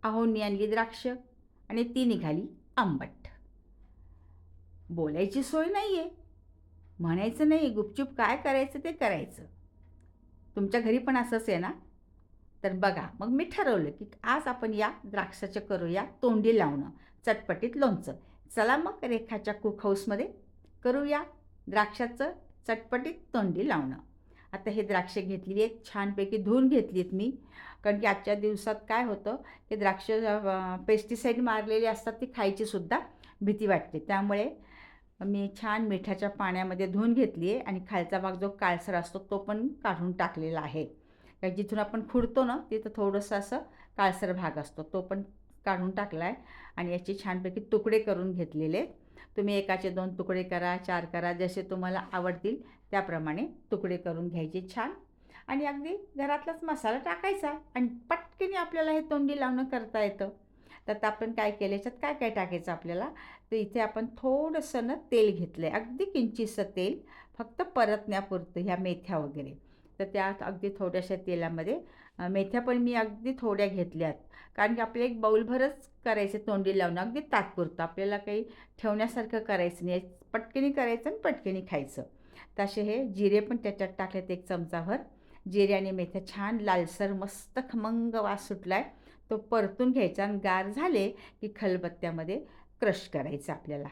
आहोंनी आणली द्राक्ष आणि ती निघाली आंबट. बोलायची सोय नाही आहे, म्हणायचं नाही, गुपचूप काय करायचं ते करायचं. तुमच्या घरी पण असंच आहे ना? तर बघा, मग मी ठरवलं की आज आपण या द्राक्षाचं करूया तोंडी लावणं, चटपटीत लोणचं. चला मग रेखाच्या कुक हाऊसमध्ये करूया द्राक्षाचं चटपटीत तोंडी लावणं. आता हे द्राक्ष घेतलेली आहेत, छानपैकी धुवून घेतली आहेत मी. कारण की आजच्या दिवसात काय होतं की द्राक्ष पेस्टिसाईड मारलेली असतात, ती खायचीसुद्धा भीती वाटते. त्यामुळे मी छान मिठाच्या पाण्यामध्ये धुवून घेतली आहे आणि खालचा भाग जो काळसर असतो तो पण काढून टाकलेला आहे. कारण जिथून आपण खुडतो ना तिथं थोडंसं असं काळसर भाग असतो, तो पण काढून टाकला आहे. आणि याचे छानपैकी तुकडे करून घेतलेले आहेत. तुम्ही एकाचे 2 तुकडे करा, 4 करा, जसे तुम्हाला आवडतील त्याप्रमाणे तुकडे करून घ्यायचे छान. आणि अगदी घरातलाच मसाला टाकायचा आणि पटकन आपल्याला हे तोंडी लावणं करता येतं. तर आपण काय केलं, याच्यात काय काय टाकायचं आपल्याला, तर इथे आपण थोडंसं ना तेल घेतलं आहे, अगदी किंचितसं तेल, फक्त परतण्यापुरतं ह्या मेथ्या वगैरे. तर त्यात अगदी थोड्याशा तेलामध्ये मेथ्या पण मी अगदी थोड्या घेतल्यात. कारण की आपल्याला एक बाऊलभरच करायचं तोंडी लावणं, अगदी तात्पुरतं, आपल्याला काही ठेवण्यासारखं करायचं नाही, पटकनी करायचं आणि पटकनी खायचं. तसे हे जिरे पण त्याच्यात टाकलेत 1 चमचाभर. जिरे आणि मेथ्या छान लालसर मस्त खमंग वास सुटला आहे, तो परतून घ्यायचा आणि गार झाले की खलबत्त्यामध्ये क्रश करायचं आपल्याला.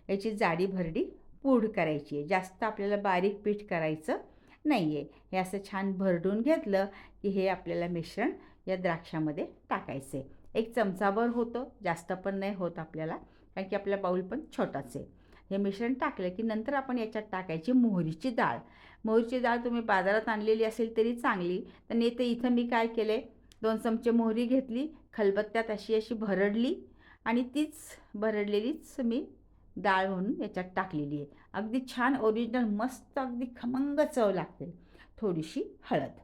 याची जाडी भरडी पूड करायची आहे, जास्त आपल्याला बारीक पीठ करायचं नाही आहे. हे असं छान भरडून घेतलं की हे आपल्याला मिश्रण या द्राक्षामध्ये टाकायचं आहे. 1 चमचाभर होतं, जास्त पण नाही होत आपल्याला, कारण की आपला बाऊल पण छोटाच आहे. हे मिश्रण टाकलं की नंतर आपण याच्यात टाकायची मोहरीची डाळ. मोहरीची डाळ तुम्ही बाजारात आणलेली असेल तरी चांगली, तर नाही तर इथं मी काय केलं आहे, 2 चमचे मोहरी घेतली, खलबत्त्यात अशी अशी भरडली आणि तीच भरडलेलीच मी डाळ म्हणून याच्यात टाकलेली आहे. अगदी छान ओरिजिनल मस्त अगदी खमंग चव लागते. थोडीशी हळद.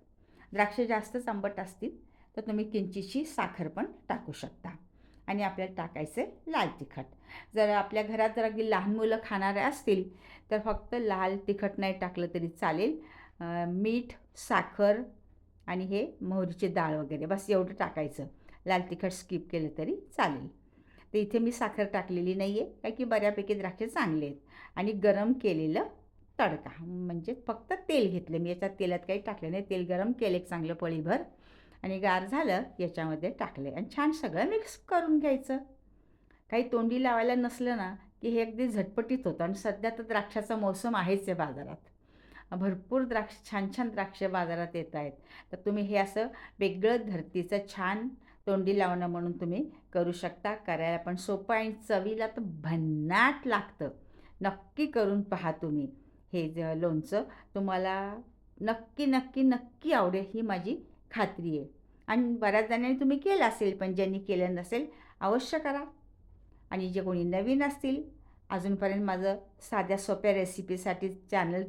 द्राक्ष जास्तच आंबट असतील तर तुम्ही किंचितशी साखर पण टाकू शकता. आणि आपल्याला टाकायचं आहे लाल तिखट. जर आपल्या घरात जर अगदी लहान मुलं खाणारे असतील तर फक्त लाल तिखट नाही टाकलं तरी चालेल. मीठ, साखर आणि हे मोहरीची डाळ वगैरे बस एवढं टाकायचं. लाल तिखट स्किप केलं तरी चालेल. तर इथे मी साखर टाकलेली नाही आहे, कारण की बऱ्यापैकी द्राक्ष चांगले आहेत. आणि गरम केलेलं तडका, म्हणजे फक्त तेल घेतलं मी, याच्यात तेलात काही टाकलं नाही. तेल गरम केलं एक चांगलं पळीभर आणि गार झालं याच्यामध्ये टाकले आणि छान सगळं मिक्स करून घ्यायचं. काही तोंडी लावायला नसलं ना की हे अगदी झटपटीत होतं. आणि सध्या तर द्राक्षाचा मोसम आहेच आहे बाजारात, भरपूर द्राक्ष, छान छान द्राक्ष बाजारात येत आहेत. तर तुम्ही हे असं वेगळं धरतीचं छान तोंडी लावणं म्हणून तुम्ही करू शकता. करायला पण सोपं आणि चवीला तर भन्नाट लागतं. नक्की करून पहा तुम्ही. हे लोणचं तुम्हाला नक्की नक्की नक्की आवडेल ही माझी खात्री आहे. आणि बऱ्याच जणांनी तुम्ही केलं असेल, पण ज्यांनी केलं नसेल अवश्य करा. आणि जे कोणी नवीन असतील, अजूनपर्यंत माझं साध्या सोप्या रेसिपीसाठी चॅनल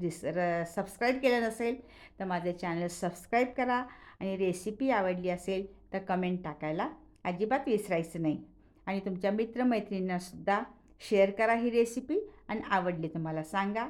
सबस्क्राईब केलं नसेल तर माझे चॅनल सबस्क्राईब करा. आणि रेसिपी आवडली असेल तर कमेंट टाकायला अजिबात विसरायचं नाही. आणि तुमच्या मित्रमैत्रिणींनासुद्धा शेअर करा ही रेसिपी आणि आवडली तर मला सांगा.